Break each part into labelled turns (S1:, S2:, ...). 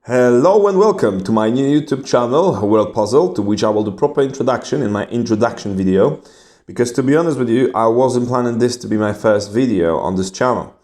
S1: Hello and welcome to my new YouTube channel, WorldPuzzle, to which I will do proper introduction in my introduction video. Because to be honest with you, I wasn't planning this to be my first video on this channel.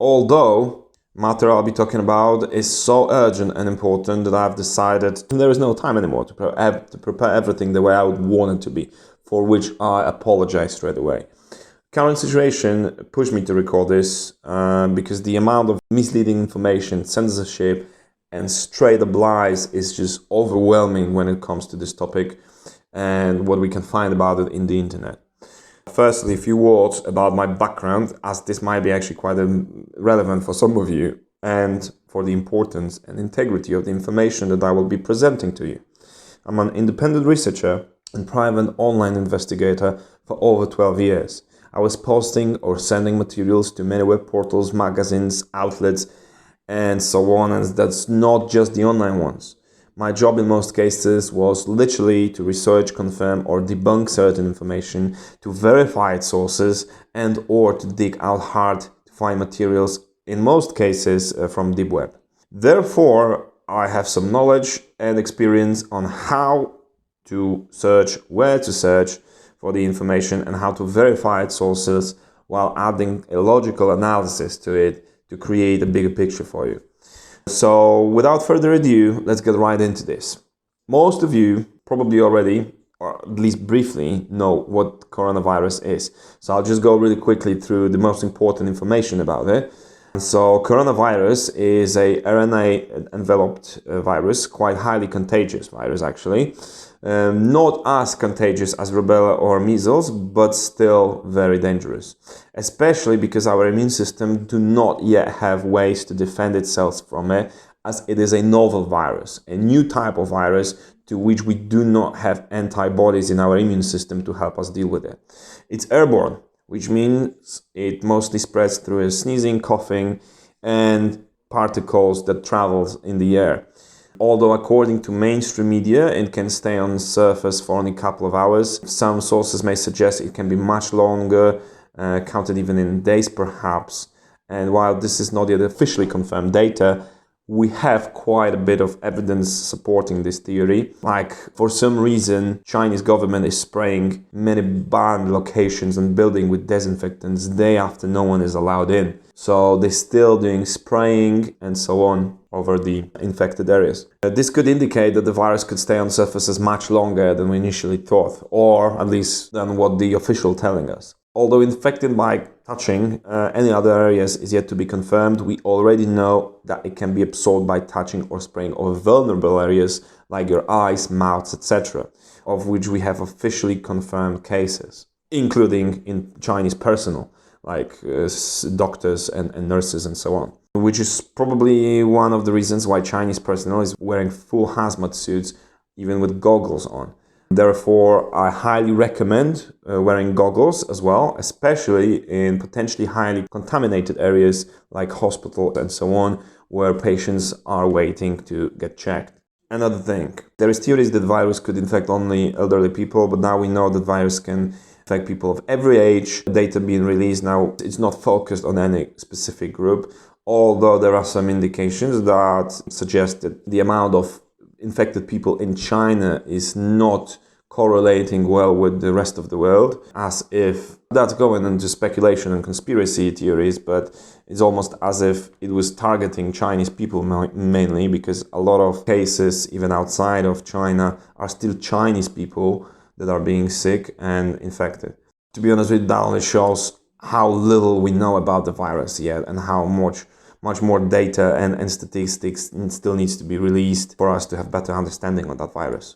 S1: Although, matter I'll be talking about is so urgent and important that I've decided there is no time anymore to prepare everything the way I would want it to be, for which I apologize straight away. Current situation pushed me to record this because the amount of misleading information, censorship, and straight up lies is just overwhelming when it comes to this topic and what we can find about it in the internet. Firstly, a few words about my background, as this might be actually quite relevant for some of you, and for the importance and integrity of the information that I will be presenting to you. I'm an independent researcher and private online investigator for over 12 years. I was posting or sending materials to many web portals, magazines, outlets, and so on, and that's not just the online ones. My job in most cases was literally to research, confirm or debunk certain information, to verify its sources, and or to dig out hard to find materials, in most cases from deep web. Therefore, I have some knowledge and experience on how to search, where to search for the information, and how to verify its sources while adding a logical analysis to it to create a bigger picture for you. So without further ado, let's get right into this. Most of you probably already, or at least briefly, know what coronavirus is. So I'll just go really quickly through the most important information about it. So coronavirus is a RNA enveloped virus, quite highly contagious virus actually. Not as contagious as rubella or measles, but still very dangerous, especially because our immune system do not yet have ways to defend itself from it, as it is a novel virus, a new type of virus to which we do not have antibodies in our immune system to help us deal with it. It's airborne, which means it mostly spreads through sneezing, coughing, and particles that travels in the air. Although according to mainstream media, it can stay on the surface for only a couple of hours. Some sources may suggest it can be much longer, counted even in days perhaps. And while this is not yet officially confirmed data, we have quite a bit of evidence supporting this theory. Like, for some reason, Chinese government is spraying many banned locations and buildings with disinfectants day after no one is allowed in. So they're still doing spraying and so on over the infected areas. This could indicate that the virus could stay on surfaces much longer than we initially thought, or at least than what the official telling us. Although infected by touching any other areas is yet to be confirmed, we already know that it can be absorbed by touching or spraying over vulnerable areas like your eyes, mouths, etc., of which we have officially confirmed cases, including in Chinese personnel, like doctors and nurses and so on. Which is probably one of the reasons why Chinese personnel is wearing full hazmat suits, even with goggles on. Therefore, I highly recommend wearing goggles as well, especially in potentially highly contaminated areas like hospitals and so on, where patients are waiting to get checked. Another thing, there is theories that virus could infect only elderly people, but now we know that virus can affect people of every age. Data being released now, it's not focused on any specific group, although there are some indications that suggest that the amount of infected people in China is not correlating well with the rest of the world, as if that's going into speculation and conspiracy theories, but it's almost as if it was targeting Chinese people mainly, because a lot of cases, even outside of China, are still Chinese people that are being sick and infected. To be honest with you, that only shows how little we know about the virus yet, and how much more data and statistics still needs to be released for us to have better understanding of that virus.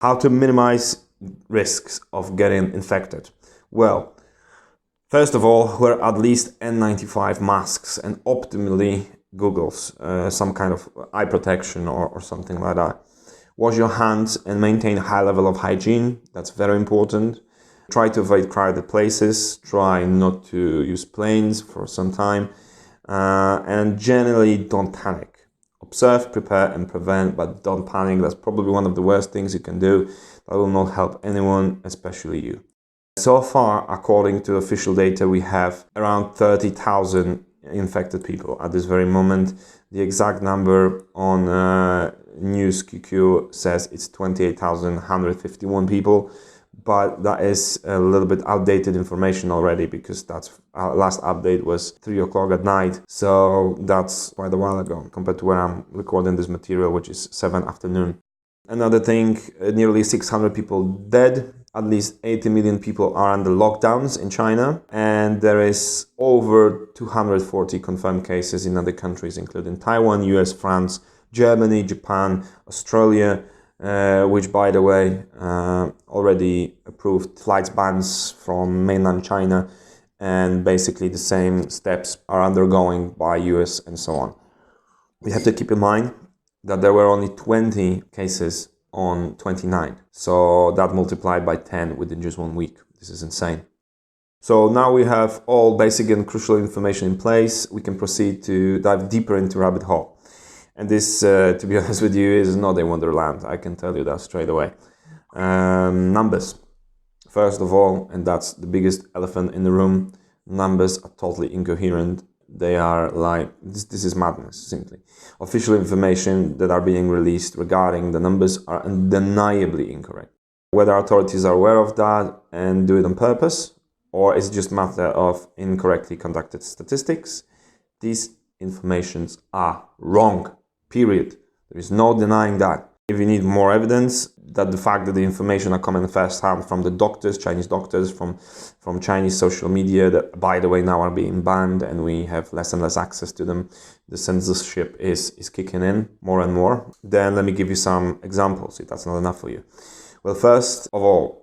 S1: How to minimize risks of getting infected? Well, first of all, wear at least N95 masks and optimally goggles, some kind of eye protection or something like that. Wash your hands and maintain a high level of hygiene. That's very important. Try to avoid crowded places. Try not to use planes for some time. And generally don't panic. Observe, prepare and prevent, but don't panic. That's probably one of the worst things you can do. That will not help anyone, especially you. So far, according to official data, we have around 30,000 infected people at this very moment. The exact number on News QQ says it's 28,151 people, but that is a little bit outdated information already, because that's our last update was 3 o'clock at night, so that's quite a while ago compared to where I'm recording this material, which is 7 afternoon. Another thing, nearly 600 people dead. At least 80 million people are under lockdowns in China, and there is over 240 confirmed cases in other countries, including Taiwan, US, France, Germany, Japan, Australia, which, by the way, already approved flight bans from mainland China, and basically the same steps are undergoing by US and so on. We have to keep in mind that there were only 20 cases on 29. So that multiplied by 10 within just 1 week. This is insane. So now we have all basic and crucial information in place. We can proceed to dive deeper into rabbit hole. And this, to be honest with you, is not a wonderland. I can tell you that straight away. Numbers. First of all, and that's the biggest elephant in the room, numbers are totally incoherent. They are like, this is madness, simply. Official information that are being released regarding the numbers are undeniably incorrect. Whether authorities are aware of that and do it on purpose, or is it just a matter of incorrectly conducted statistics, these informations are wrong, period. There is no denying that. If you need more evidence that the fact that the information are coming first-hand from the doctors, Chinese doctors, from Chinese social media that, by the way, now are being banned and we have less and less access to them, the censorship is kicking in more and more, then let me give you some examples, if that's not enough for you. Well, first of all,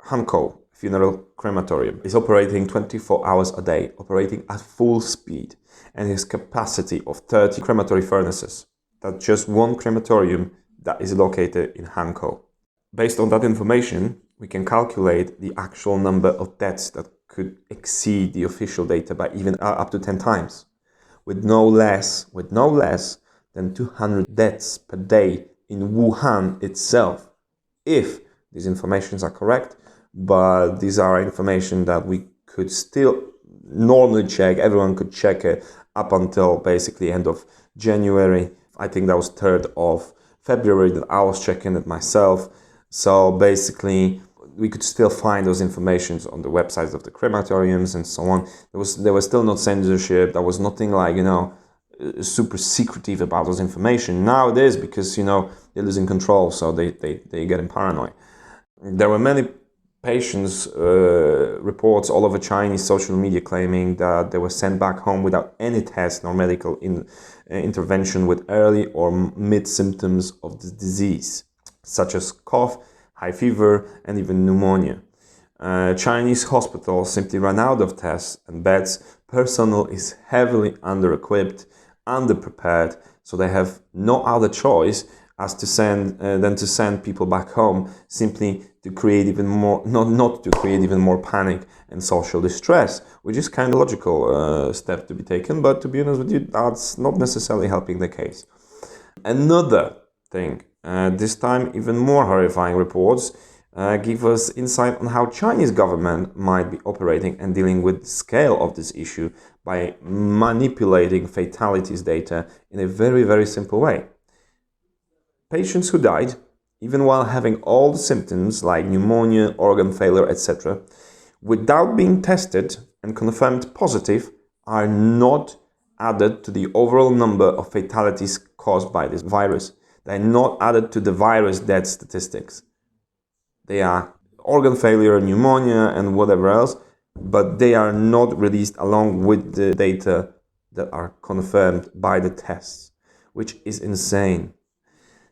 S1: Hankou Funeral Crematorium is operating 24 hours a day, operating at full speed, and has capacity of 30 crematory furnaces. That's just one crematorium that is located in Hankou. Based on that information, we can calculate the actual number of deaths that could exceed the official data by even up to 10 times, with no less than 200 deaths per day in Wuhan itself, if these informations are correct. But these are information that we could still normally check. Everyone could check it up until basically end of January. I think that was 3rd of February that I was checking it myself. So basically, we could still find those informations on the websites of the crematoriums and so on. There was still no censorship. There was nothing like, super secretive about those information. Now it is, because, they're losing control, so they getting paranoid. There were many patients' reports all over Chinese social media claiming that they were sent back home without any test nor medical intervention with early or mid symptoms of the disease, such as cough, high fever, and even pneumonia. Chinese hospitals simply ran out of tests and beds. Personnel is heavily under-equipped, under-prepared, so they have no other choice as to than to send people back home, simply to create even more, not to create even more panic and social distress, which is kind of logical step to be taken, but to be honest with you, that's not necessarily helping the case. Another thing, this time even more horrifying reports give us insight on how Chinese government might be operating and dealing with the scale of this issue by manipulating fatalities data in a very, very simple way. Patients who died, even while having all the symptoms like pneumonia, organ failure, etc., without being tested and confirmed positive, are not added to the overall number of fatalities caused by this virus. They are not added to the virus death statistics. They are organ failure, pneumonia, and whatever else, but they are not released along with the data that are confirmed by the tests, which is insane.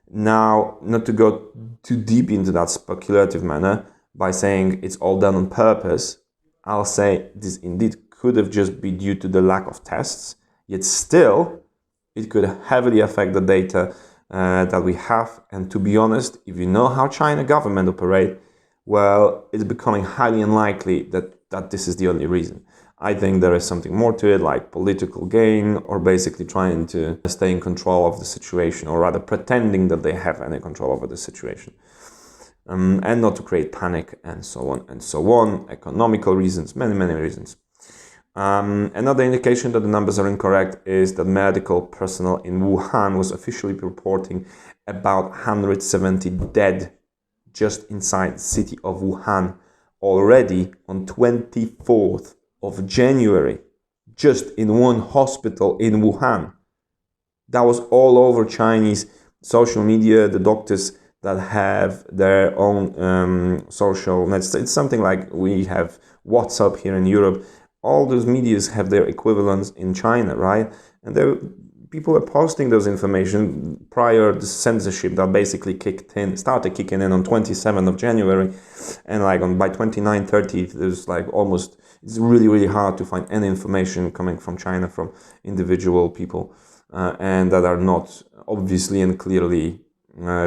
S1: Now, not to go too deep into that speculative manner by saying it's all done on purpose, I'll say this indeed could have just been due to the lack of tests, yet still it could heavily affect the data that we have. And to be honest, if you know how China government operate, well, it's becoming highly unlikely that this is the only reason. I think there is something more to it, like political gain, or basically trying to stay in control of the situation, or rather pretending that they have any control over the situation. And not to create panic, and so on and so on. Economical reasons, many, many reasons. Another indication that the numbers are incorrect is that medical personnel in Wuhan was officially reporting about 170 dead just inside the city of Wuhan already on 24th of January, just in one hospital in Wuhan. That was all over Chinese social media, the doctors that have their own social nets. It's something like we have WhatsApp here in Europe. All those medias have their equivalents in China, right? And people are posting those information prior to censorship that basically started kicking in on 27th of January, and like by 29th, 30th, there's like almost, it's really, really hard to find any information coming from China from individual people, and that are not obviously and clearly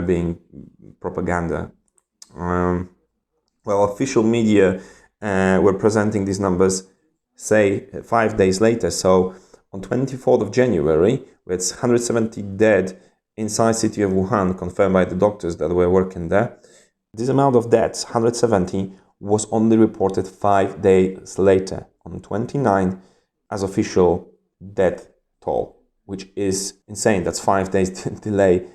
S1: being propaganda. Well, official media were presenting these numbers, say 5 days later. So on 24th of January, with 170 dead inside city of Wuhan, confirmed by the doctors that were working there. This amount of deaths, 170, was only reported 5 days later, on 29, as official death toll, which is insane. That's 5 days delay,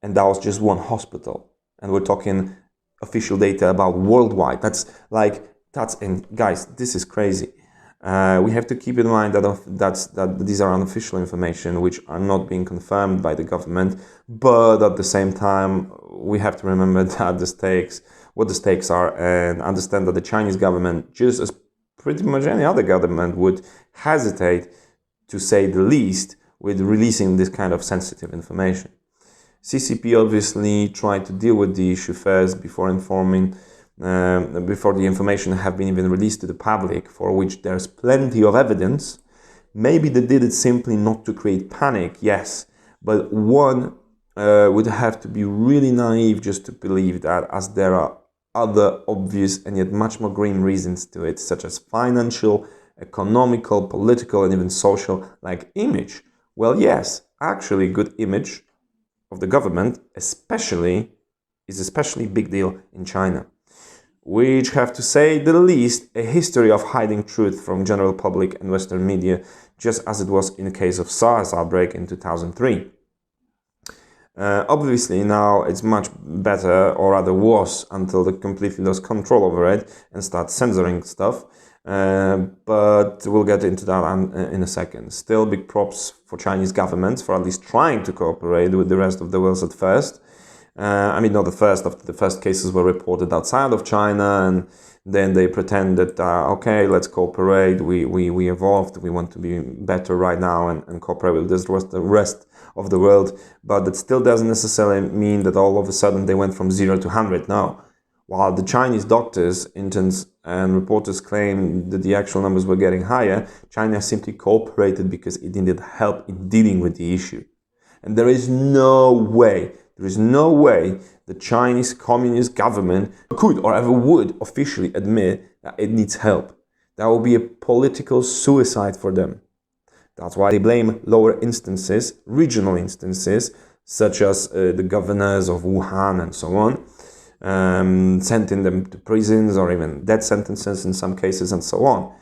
S1: and that was just one hospital. And we're talking official data about worldwide. And guys, this is crazy. We have to keep in mind that these are unofficial information which are not being confirmed by the government, but at the same time we have to remember that what the stakes are, and understand that the Chinese government, just as pretty much any other government, would hesitate, to say the least, with releasing this kind of sensitive information. CCP obviously tried to deal with the issue first before the information have been even released to the public, for which there's plenty of evidence. Maybe they did it simply not to create panic, yes, but one would have to be really naive just to believe that, as there are other obvious and yet much more grim reasons to it, such as financial, economical, political, and even social, like image. Well, yes, actually good image of the government is especially big deal in China, which have, to say the least, a history of hiding truth from general public and Western media, just as it was in the case of SARS outbreak in 2003. Obviously now it's much better, or rather was, until they completely lost control over it and start censoring stuff. But we'll get into that in a second. Still, big props for Chinese governments for at least trying to cooperate with the rest of the world at first. Not the first. After the first cases were reported outside of China, and then they pretended, okay, let's cooperate. We evolved. We want to be better right now and cooperate with the rest of the world. But that still doesn't necessarily mean that all of a sudden they went from 0 to 100. No. While the Chinese doctors, interns, and reporters claim that the actual numbers were getting higher, China simply cooperated because it needed help in dealing with the issue. And there is no way the Chinese Communist government could or ever would officially admit that it needs help. That will be a political suicide for them. That's why they blame lower instances, regional instances, such as the governors of Wuhan and so on, sending them to prisons or even death sentences in some cases and so on.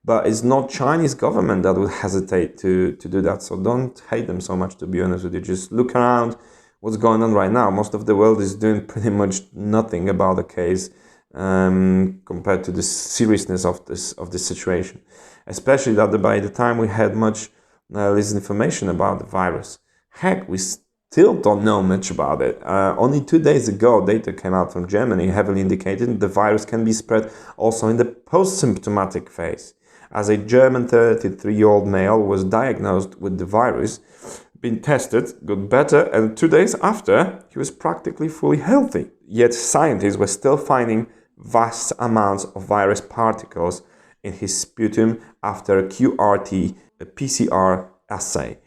S1: But it's not Chinese government that would hesitate to do that. So don't hate them so much, to be honest with you. Just look around what's going on right now. Most of the world is doing pretty much nothing about the case compared to the seriousness of this situation. Especially that by the time we had much less information about the virus. Heck, we still don't know much about it. Only 2 days ago, data came out from Germany heavily indicating the virus can be spread also in the post-symptomatic phase. As a German 33-year-old male was diagnosed with the virus, been tested, got better, and 2 days after, he was practically fully healthy. Yet scientists were still finding vast amounts of virus particles in his sputum after a QRT, a PCR assay,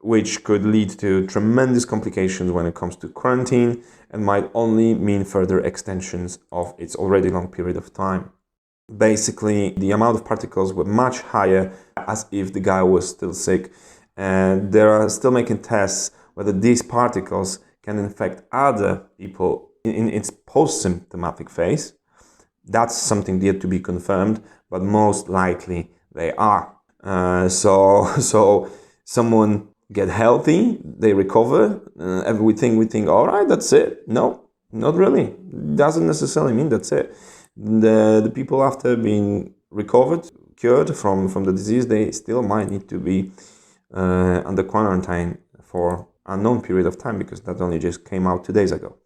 S1: which could lead to tremendous complications when it comes to quarantine and might only mean further extensions of its already long period of time. Basically, the amount of particles were much higher, as if the guy was still sick, and they are still making tests whether these particles can infect other people in its post-symptomatic phase. That's something yet to be confirmed, but most likely they are. So someone get healthy, they recover, everything we think, all right, that's it. No, not really. Doesn't necessarily mean that's it. The people after being recovered, cured from the disease, they still might need to be under quarantine for an unknown period of time, because that only just came out 2 days ago.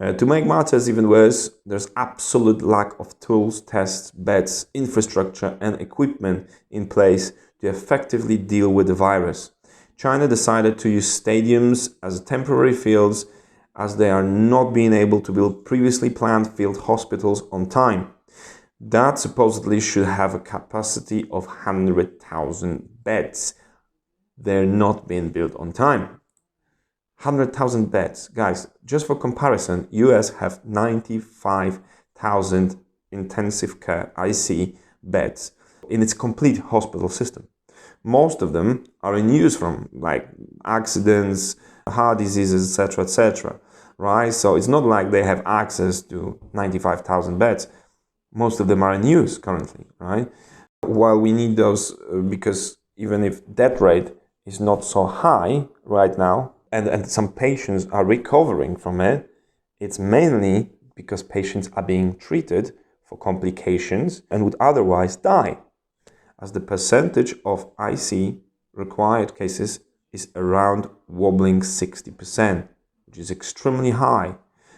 S1: To make matters even worse, there's absolute lack of tools, tests, beds, infrastructure and equipment in place to effectively deal with the virus. China decided to use stadiums as temporary fields, as they are not being able to build previously planned field hospitals on time. That supposedly should have a capacity of 100,000 beds. They're not being built on time. 100,000 beds. Guys, just for comparison, US have 95,000 intensive care IC beds in its complete hospital system. Most of them are in use from like accidents, heart diseases, etc., right? So it's not like they have access to 95,000 beds. Most of them are in use currently, right? While we need those, because even if death rate is not so high right now, and some patients are recovering from it, it's mainly because patients are being treated for complications and would otherwise die, as the percentage of IC required cases is around wobbling 60%, which is extremely high.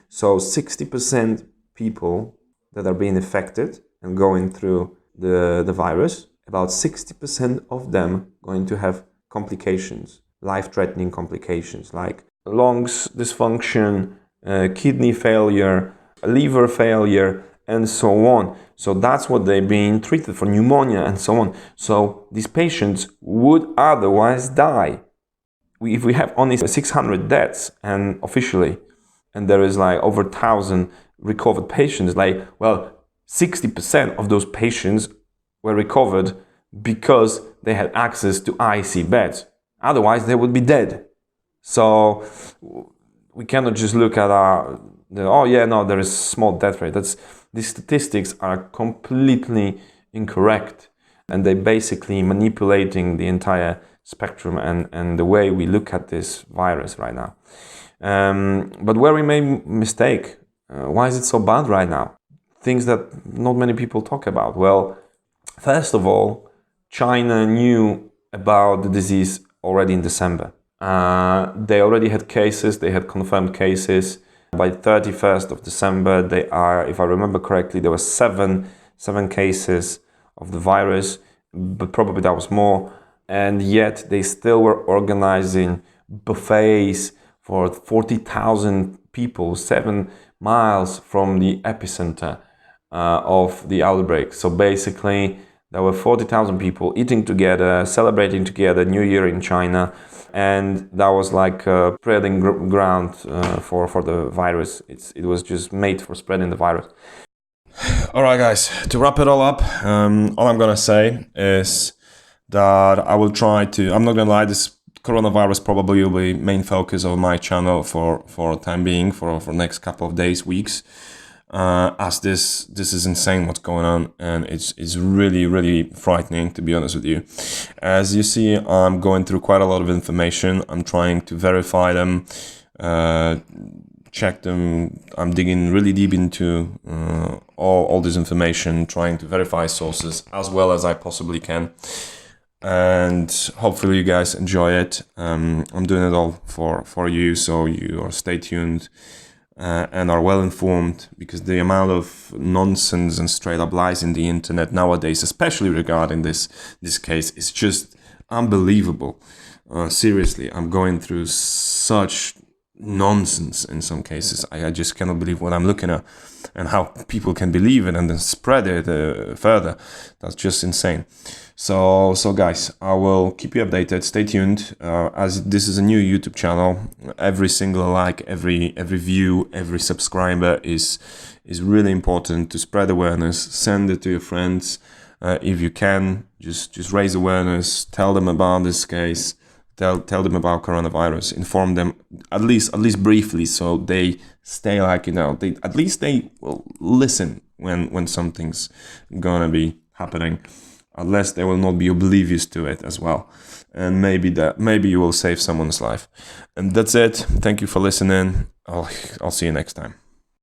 S1: So 60% people that are being affected and going through the virus, about 60% of them going to have complications, life-threatening complications like lungs dysfunction, kidney failure, liver failure, and so on. So that's what they're being treated for, pneumonia and so on. So these patients would otherwise die. If we have only 600 deaths and officially, and there is like over 1,000 recovered patients, like, well, 60% of those patients were recovered because they had access to IC beds. Otherwise, they would be dead. So we cannot just look at there is small death rate. These statistics are completely incorrect, and they're basically manipulating the entire spectrum and the way we look at this virus right now. But where we made mistake, why is it so bad right now? Things that not many people talk about. Well, first of all, China knew about the disease already in December. They already had cases, they had confirmed cases. By 31st of December, if I remember correctly, there were seven cases of the virus, but probably that was more. And yet they still were organizing buffets for 40,000 people, 7 miles from the epicenter of the outbreak. So basically, there were 40,000 people eating together, celebrating together New Year in China, and that was like a spreading ground for the virus. It was just made for spreading the virus. All right, guys, to wrap it all up, all I'm gonna say is that I'm not gonna lie, this coronavirus probably will be main focus of my channel for time being, for next couple of days, weeks. As this is insane what's going on, and it's really, really frightening, to be honest with you. As you see, I'm going through quite a lot of information. I'm trying to verify them, check them. I'm digging really deep into all this information, trying to verify sources as well as I possibly can. And hopefully you guys enjoy it. I'm doing it all for you, so you are stay tuned and are well informed, because the amount of nonsense and straight up lies in the internet nowadays, especially regarding this case, is just unbelievable. Seriously, I'm going through such nonsense in some cases. I just cannot believe what I'm looking at, and how people can believe it and then spread it further. That's just insane. So guys, I will keep you updated. Stay tuned. As this is a new YouTube channel, every single like, every view, every subscriber is really important to spread awareness. Send it to your friends if you can. Just raise awareness. Tell them about this case. Tell them about coronavirus. Inform them at least briefly, so they stay they will listen when something's gonna be happening. unless they will not be oblivious to it as well. And maybe you will save someone's life. And that's it. Thank you for listening. I'll see you next time.